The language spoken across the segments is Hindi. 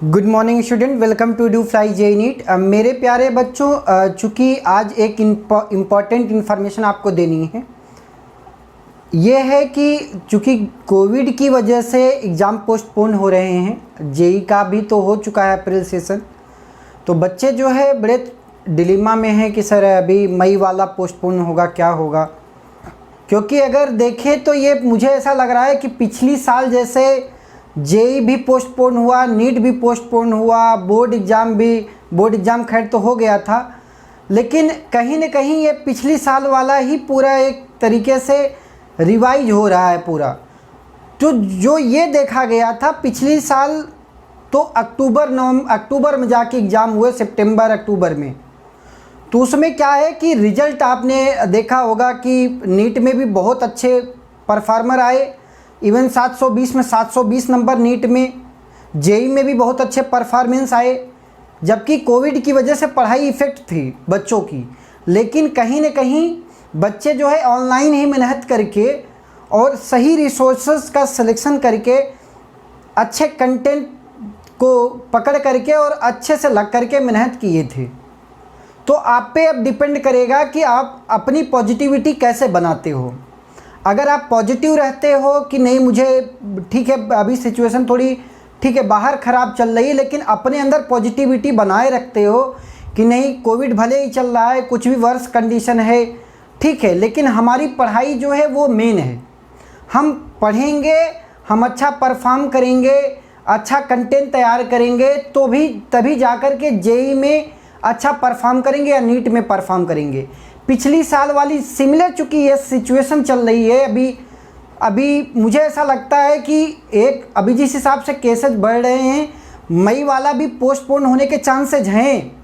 Good morning student, welcome to do fly JEE NEET. मेरे प्यारे बच्चों, चूँकि आज एक इम्पॉर्टेंट इन्फॉर्मेशन आपको देनी है। ये है कि चूँकि कोविड की वजह से एग्ज़ाम पोस्टपोन हो रहे हैं, जेई का भी तो हो चुका है अप्रैल सेशन, तो बच्चे जो है बड़े डिलेमा में हैं कि सर अभी मई वाला पोस्टपोन होगा क्या होगा। क्योंकि अगर देखें तो ये मुझे ऐसा लग रहा है कि पिछली साल जैसे जेई भी पोस्टपोन हुआ, नीट भी पोस्टपोन हुआ, बोर्ड एग्ज़ाम खैर तो हो गया था, लेकिन कहीं न कहीं ये पिछली साल वाला ही पूरा एक तरीके से रिवाइज हो रहा है पूरा। तो जो ये देखा गया था पिछली साल तो अक्टूबर में जाके एग्ज़ाम हुए, सितंबर अक्टूबर में। तो उसमें क्या है कि रिज़ल्ट आपने देखा होगा कि नीट में भी बहुत अच्छे परफॉर्मर आए, इवन 720 में 720 नंबर नीट में, जेई में भी बहुत अच्छे परफॉर्मेंस आए, जबकि कोविड की वजह से पढ़ाई इफ़ेक्ट थी बच्चों की। लेकिन कहीं न कहीं बच्चे जो है ऑनलाइन ही मेहनत करके और सही रिसोर्सेज का सिलेक्शन करके अच्छे कंटेंट को पकड़ करके और अच्छे से लग करके मेहनत किए थे। तो आप पे अब डिपेंड करेगा कि आप अपनी पॉजिटिविटी कैसे बनाते हो। अगर आप पॉजिटिव रहते हो कि नहीं मुझे ठीक है, अभी सिचुएशन थोड़ी ठीक है, बाहर ख़राब चल रही है, लेकिन अपने अंदर पॉजिटिविटी बनाए रखते हो कि नहीं कोविड भले ही चल रहा है, कुछ भी वर्स कंडीशन है, ठीक है, लेकिन हमारी पढ़ाई जो है वो मेन है। हम पढ़ेंगे, हम अच्छा परफॉर्म करेंगे, अच्छा कंटेंट तैयार करेंगे तो भी तभी जा कर के जेई में अच्छा परफॉर्म करेंगे या नीट में परफॉर्म करेंगे। पिछली साल वाली सिमिलर चूँकि ये सिचुएशन चल रही है अभी मुझे ऐसा लगता है कि अभी जिस हिसाब से केसेस बढ़ रहे हैं, मई वाला भी पोस्टपोन होने के चांसेज हैं।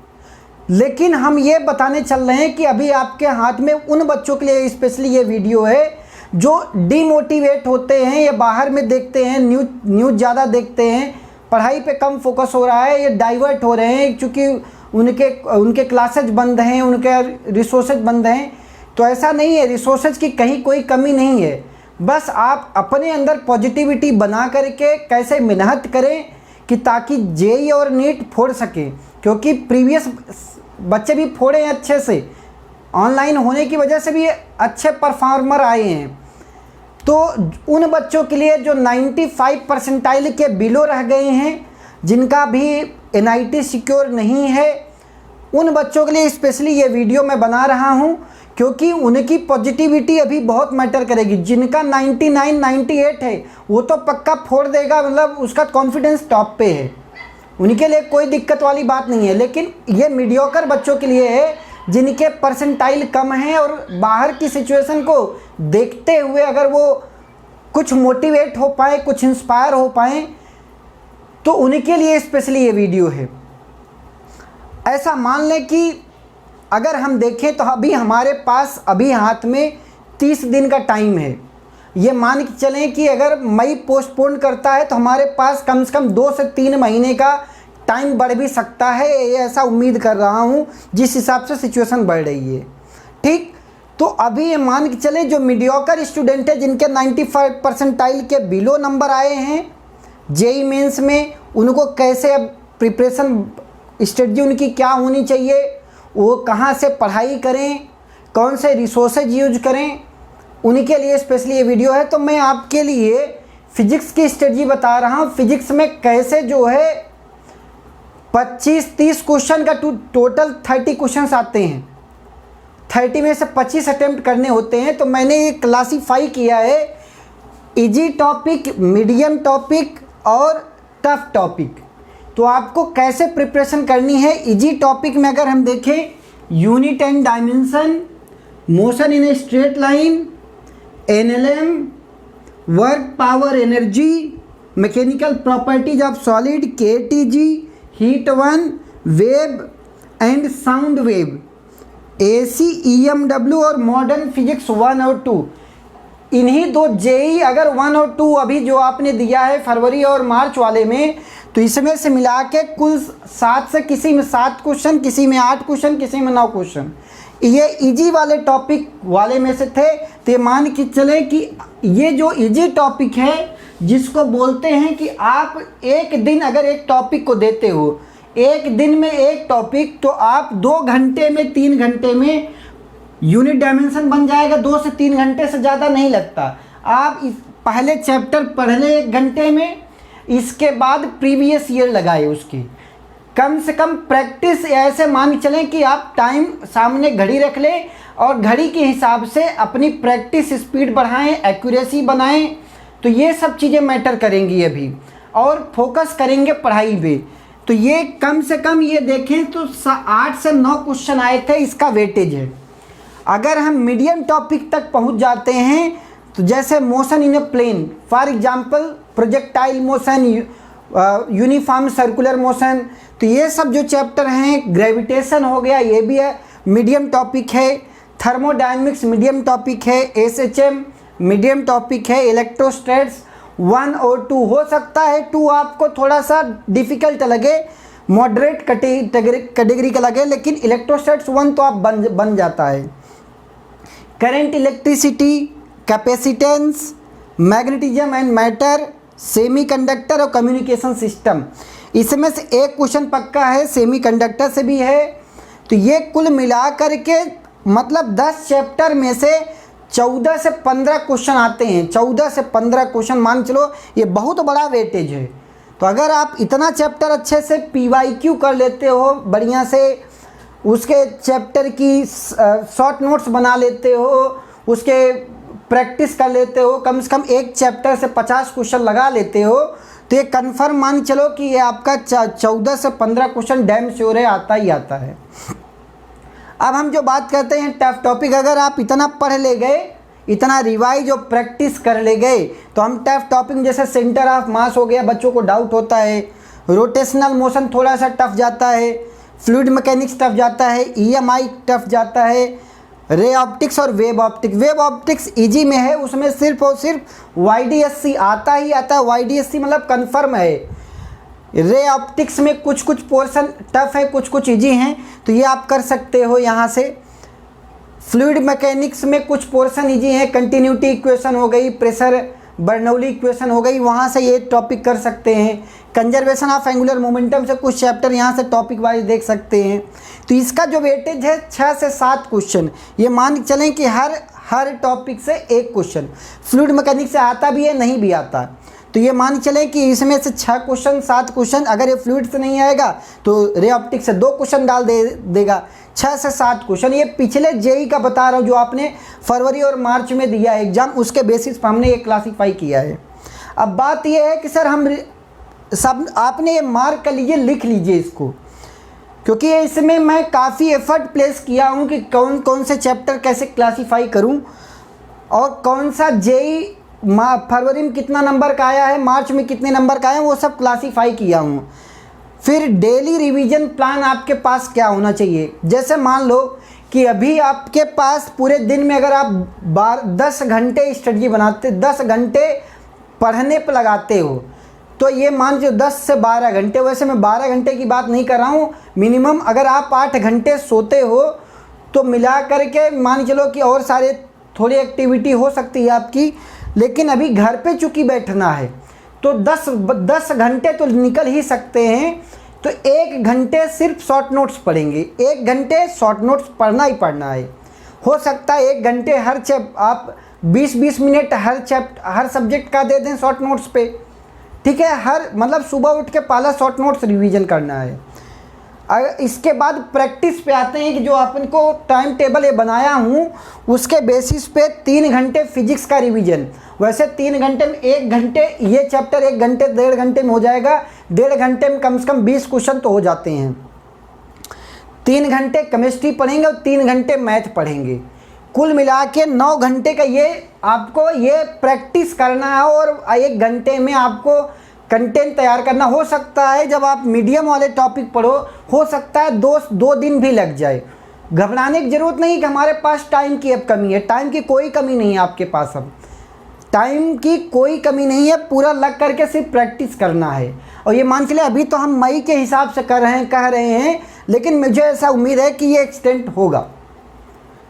लेकिन हम ये बताने चल रहे हैं कि अभी आपके हाथ में उन बच्चों के लिए स्पेशली ये वीडियो है जो डिमोटिवेट होते हैं या बाहर में देखते हैं, न्यूज़ ज़्यादा देखते हैं, पढ़ाई पे कम फोकस हो रहा है, ये डाइवर्ट हो रहे हैं क्योंकि उनके क्लासेज बंद हैं, उनके रिसोर्सेज बंद हैं। तो ऐसा नहीं है, रिसोर्सेज की कहीं कोई कमी नहीं है। बस आप अपने अंदर पॉजिटिविटी बना करके कैसे मेहनत करें कि ताकि जेई और नीट फोड़ सकें, क्योंकि प्रीवियस बच्चे भी फोड़े हैं अच्छे से, ऑनलाइन होने की वजह से भी अच्छे परफॉर्मर आए हैं। तो उन बच्चों के लिए जो 95 परसेंटाइल के बिलो रह गए हैं, जिनका भी एनआईटी सिक्योर नहीं है, उन बच्चों के लिए स्पेशली ये वीडियो मैं बना रहा हूँ, क्योंकि उनकी पॉजिटिविटी अभी बहुत मैटर करेगी। जिनका 99 98 है वो तो पक्का फोड़ देगा, मतलब उसका कॉन्फिडेंस टॉप पे है, उनके लिए कोई दिक्कत वाली बात नहीं है। लेकिन ये मीडियोकर बच्चों के लिए है जिनके परसेंटाइल कम हैं और बाहर की सिचुएशन को देखते हुए अगर वो कुछ मोटिवेट हो पाए, कुछ इंस्पायर हो पाएँ, तो उनके लिए स्पेशली ये वीडियो है। ऐसा मान लें कि अगर हम देखें तो अभी हमारे पास अभी हाथ में 30 दिन का टाइम है। ये मान के चलें कि अगर मई पोस्टपोन करता है तो हमारे पास कम से कम 2 से 3 महीने का टाइम बढ़ भी सकता है, ये ऐसा उम्मीद कर रहा हूँ जिस हिसाब से सिचुएशन बढ़ रही है। ठीक, तो अभी ये मान के चले जो मीडियोकर स्टूडेंट है जिनके 95 परसेंटाइल के बिलो नंबर आए हैं जेई मेंस में, उनको कैसे अब प्रिपरेशन स्ट्रेटजी उनकी क्या होनी चाहिए, वो कहाँ से पढ़ाई करें, कौन से रिसोर्सेज यूज करें, उनके लिए स्पेशली ये वीडियो है। तो मैं आपके लिए फिजिक्स की स्ट्रेटजी बता रहा हूँ। फिजिक्स में कैसे जो है 25-30 क्वेश्चन का टोटल 30 क्वेश्चन आते हैं, 30 में से 25 अटेम्प्ट करने होते हैं। तो मैंने ये क्लासीफाई किया है इजी टॉपिक, मीडियम टॉपिक और टफ टॉपिक। तो आपको कैसे प्रिपरेशन करनी है। इजी टॉपिक में अगर हम देखें unit and dimension, motion in a straight line, NLM, work power energy, mechanical properties of solid, KTG, heat one, wave and sound wave, AC, EMW और मॉडर्न फिजिक्स 1 और 2। इन्हीं दो जेई अगर 1 और 2 अभी जो आपने दिया है फरवरी और मार्च वाले में, तो इसमें से मिला के कुल 7 से किसी में 7 क्वेश्चन, किसी में 8 क्वेश्चन, किसी में 9 क्वेश्चन ये इजी वाले टॉपिक वाले में से थे। तो मान के चले कि ये जो इजी टॉपिक है जिसको बोलते हैं कि आप एक दिन अगर एक टॉपिक को देते हो, एक दिन में एक टॉपिक, तो आप 2 घंटे में 3 घंटे में यूनिट डायमेंशन बन जाएगा। 2 से 3 घंटे से ज़्यादा नहीं लगता। आप इस पहले चैप्टर पढ़ लें 1 घंटे में, इसके बाद प्रीवियस ईयर लगाए उसकी कम से कम प्रैक्टिस। ऐसे मान के चलें कि आप टाइम सामने घड़ी रख लें और घड़ी के हिसाब से अपनी प्रैक्टिस स्पीड बढ़ाएं, एक्यूरेसी बनाएं, तो ये सब चीज़ें मैटर करेंगी अभी, और फोकस करेंगे पढ़ाई पे। तो ये कम से कम ये देखें तो 8 से 9 क्वेश्चन आए थे, इसका वेटेज है। अगर हम मीडियम टॉपिक तक पहुंच जाते हैं, तो जैसे motion in a plane, for example projectile motion, uniform circular motion, तो ये सब जो चैप्टर हैं, ग्रेविटेशन हो गया, ये भी है मीडियम टॉपिक है। थर्मोडायनेमिक्स मीडियम टॉपिक है। एसएचएम मीडियम टॉपिक है। इलेक्ट्रोस्टैट्स 1 और 2 हो सकता है 2 आपको थोड़ा सा डिफ़िकल्ट लगे, मॉडरेट कैटेगरी का लगे, लेकिन इलेक्ट्रोस्टैट्स 1 तो आप बन जाता है। Current, electricity, capacitance, magnetism and matter, semiconductor और कम्युनिकेशन सिस्टम, इसमें से एक क्वेश्चन पक्का है, सेमीकंडक्टर से भी है। तो ये कुल मिला करके मतलब 10 चैप्टर में से 14 से 15 क्वेश्चन आते हैं। 14 से 15 क्वेश्चन मान चलो, ये बहुत बड़ा वेटेज है। तो अगर आप इतना चैप्टर अच्छे से पीवाईक्यू कर लेते हो, बढ़िया से उसके चैप्टर की शॉर्ट नोट्स बना लेते हो, उसके प्रैक्टिस कर लेते हो, कम से कम एक चैप्टर से 50 क्वेश्चन लगा लेते हो, तो ये कन्फर्म मान चलो कि ये आपका 14 से 15 क्वेश्चन डैम श्योर है, आता ही आता है। अब हम जो बात करते हैं टफ टॉपिक, अगर आप इतना पढ़ ले गए, इतना रिवाइज और प्रैक्टिस कर ले गए, तो हम टफ टॉपिक जैसे सेंटर ऑफ मास हो गया, बच्चों को डाउट होता है, रोटेशनल मोशन थोड़ा सा टफ जाता है, फ्लूइड मैकेनिक्स टफ जाता है, ईएमआई टफ जाता है, रे ऑप्टिक्स और web optics. Web optics easy में है, उसमें सिर्फ और सिर्फ वाईडीएससी आता ही आता है। वाईडीएससी मतलब कन्फर्म है। रे ऑप्टिक्स में कुछ कुछ पोर्शन टफ है, कुछ कुछ इजी हैं, तो ये आप कर सकते हो यहाँ से। फ्लूइड मैकेनिक्स में कुछ पोर्शन इजी हैं, कंटिन्यूटी इक्वेशन हो गई, प्रेशर बर्नौली इक्वेशन हो गई, वहाँ से ये टॉपिक कर सकते हैं। कंजर्वेशन ऑफ एंगुलर मोमेंटम से कुछ चैप्टर यहाँ से टॉपिक वाइज देख सकते हैं। तो इसका जो वेटेज है 6 से 7 क्वेश्चन, ये मान के चलें कि हर टॉपिक से एक क्वेश्चन। फ्लूइड मैकेनिक्स से आता भी है, नहीं भी आता, तो ये मान चलें कि इसमें से 6 क्वेश्चन 7 क्वेश्चन, अगर ये फ्लूइड से नहीं आएगा तो रे ऑप्टिक्स से 2 क्वेश्चन डाल देगा। 6 से 7 क्वेश्चन, ये पिछले जेई का बता रहा हूँ, जो आपने फरवरी और मार्च में दिया है एग्जाम, उसके बेसिस पर हमने ये क्लासीफाई किया है। अब बात ये है कि सर हम सब आपने ये मार्क कर लीजिए, लिख लीजिए इसको, क्योंकि इसमें मैं काफ़ी एफर्ट प्लेस किया हूँ कि कौन कौन से चैप्टर कैसे क्लासीफाई करूँ, और कौन सा जेई फरवरी में कितना नंबर का आया है, मार्च में कितने नंबर का आया है, वो सब क्लासीफाई किया हूँ। फिर डेली रिवीजन प्लान आपके पास क्या होना चाहिए। जैसे मान लो कि अभी आपके पास पूरे दिन में अगर आप 10 घंटे स्टडी बनाते, 10 घंटे पढ़ने पर लगाते हो, तो ये मान लो 10 से 12 घंटे, वैसे मैं 12 घंटे की बात नहीं कर रहा हूँ, मिनिमम अगर आप 8 घंटे सोते हो तो मिला करके मान चलो कि और सारे थोड़ी एक्टिविटी हो सकती है आपकी, लेकिन अभी घर पे चूँकि बैठना है तो 10 घंटे तो निकल ही सकते हैं। तो 1 घंटे सिर्फ शॉर्ट नोट्स पढ़ेंगे, 1 घंटे शॉर्ट नोट्स पढ़ना ही पढ़ना है। हो सकता है 1 घंटे हर आप 20-20 मिनट हर सब्जेक्ट का दे दें शॉर्ट नोट्स पे, ठीक है। हर मतलब सुबह उठ के पहला शॉर्ट नोट्स रिवीजन करना है। इसके बाद प्रैक्टिस पे आते हैं कि जो अपन को टाइम टेबल ये बनाया हूँ, उसके बेसिस पे 3 घंटे फिजिक्स का रिवीजन। वैसे 3 घंटे में 1 घंटे ये चैप्टर 1 घंटे 1.5 घंटे में हो जाएगा, 1.5 घंटे में कम से कम 20 क्वेश्चन तो हो जाते हैं। 3 घंटे केमिस्ट्री पढ़ेंगे और 3 घंटे मैथ पढ़ेंगे, कुल मिला के 9 घंटे का ये आपको ये प्रैक्टिस करना है, और 1 घंटे में आपको कंटेंट तैयार करना। हो सकता है जब आप मीडियम वाले टॉपिक पढ़ो, हो सकता है 2 दिन भी लग जाए। घबराने की ज़रूरत नहीं कि हमारे पास टाइम की अब कमी है, टाइम की कोई कमी नहीं है आपके पास, अब टाइम की कोई कमी नहीं है, पूरा लग करके सिर्फ प्रैक्टिस करना है। और ये मान चले अभी तो हम मई के हिसाब से कह रहे हैं, लेकिन मुझे ऐसा उम्मीद है कि ये एक्सटेंड होगा।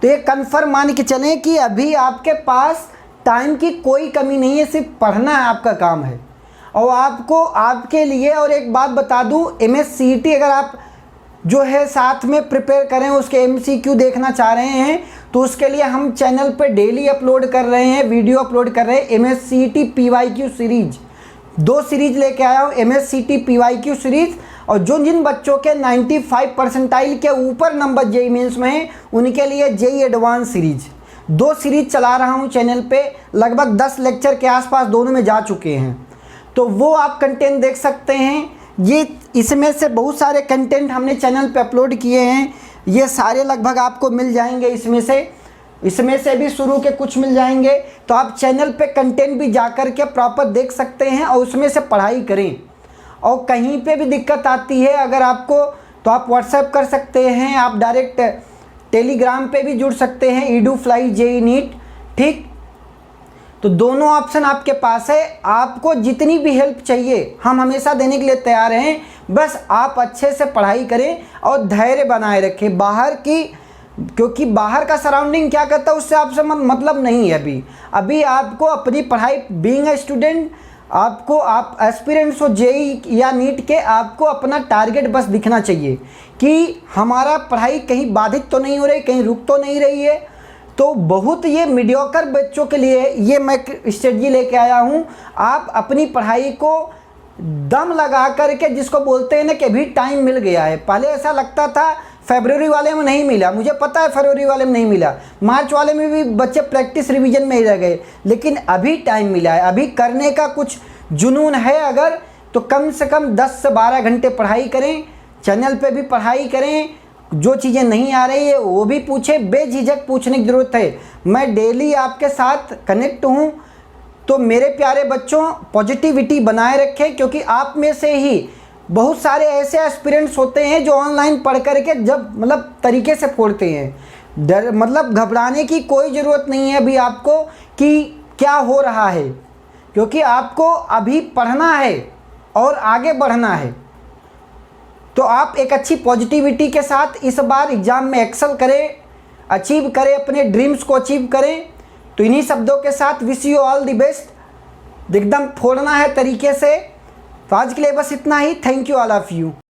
तो ये कन्फर्म मान के चलें कि अभी आपके पास टाइम की कोई कमी नहीं है, सिर्फ पढ़ना है आपका काम है। और आपको आपके लिए और एक बात बता दूं, MSCET अगर आप जो है साथ में प्रिपेयर करें, उसके MCQ देखना चाह रहे हैं, तो उसके लिए हम चैनल पे डेली अपलोड कर रहे हैं, वीडियो अपलोड कर रहे हैं। MSCET PYQ सीरीज 2 सीरीज लेके आया हूँ, MSCET PYQ सीरीज। और जिन बच्चों के 95 परसेंटाइल के ऊपर नंबर JEE मेंस में हैं, उनके लिए JEE एडवांस सीरीज 2 सीरीज चला रहा हूँ चैनल पे। लगभग 10 लेक्चर के आसपास दोनों में जा चुके हैं, तो वो आप कंटेंट देख सकते हैं। ये इसमें से बहुत सारे कंटेंट हमने चैनल पे अपलोड किए हैं, ये सारे लगभग आपको मिल जाएंगे। इसमें से भी शुरू के कुछ मिल जाएंगे, तो आप चैनल पे कंटेंट भी जा कर के प्रॉपर देख सकते हैं और उसमें से पढ़ाई करें। और कहीं पे भी दिक्कत आती है अगर आपको, तो आप व्हाट्सएप कर सकते हैं, आप डायरेक्ट टेलीग्राम पे भी जुड़ सकते हैं, EduFly JEE NEET, ठीक। तो दोनों ऑप्शन आपके पास है। आपको जितनी भी हेल्प चाहिए हम हमेशा देने के लिए तैयार हैं, बस आप अच्छे से पढ़ाई करें और धैर्य बनाए रखें। क्योंकि बाहर का सराउंडिंग क्या करता है उससे आपसे मतलब नहीं है। अभी आपको अपनी पढ़ाई, बीइंग ए स्टूडेंट, आप एस्पिरेंट्स हो JEE या NEET के, आपको अपना टारगेट बस दिखना चाहिए कि हमारा पढ़ाई कहीं बाधित तो नहीं हो रही, कहीं रुक तो नहीं रही है। तो बहुत ये मीडियोकर बच्चों के लिए ये मैं स्ट्रेटजी लेके आया हूँ। आप अपनी पढ़ाई को दम लगा करके, जिसको बोलते हैं ना कि अभी टाइम मिल गया है। पहले ऐसा लगता था फरवरी वाले में नहीं मिला, मुझे पता है फरवरी वाले में नहीं मिला, मार्च वाले में भी बच्चे प्रैक्टिस रिवीजन में ही रह गए, लेकिन अभी टाइम मिला है। अभी करने का कुछ जुनून है अगर, तो कम से कम 10 से 12 घंटे पढ़ाई करें, चैनल पे भी पढ़ाई करें। जो चीज़ें नहीं आ रही है वो भी पूछें, बेझिझक पूछने की ज़रूरत है। मैं डेली आपके साथ कनेक्ट हूँ। तो मेरे प्यारे बच्चों, पॉजिटिविटी बनाए रखें, क्योंकि आप में से ही बहुत सारे ऐसे एस्पिरेंट्स होते हैं जो ऑनलाइन पढ़ कर के जब तरीके से फोड़ते हैं। घबराने की कोई ज़रूरत नहीं है अभी आपको कि क्या हो रहा है, क्योंकि आपको अभी पढ़ना है और आगे बढ़ना है। तो आप एक अच्छी पॉजिटिविटी के साथ इस बार एग्ज़ाम में एक्सेल करें, अचीव करें, अपने ड्रीम्स को अचीव करें। तो इन्हीं शब्दों के साथ wish you all the best. एकदम फोड़ना है तरीके से। तो आज के लिए बस इतना ही। Thank you all of you.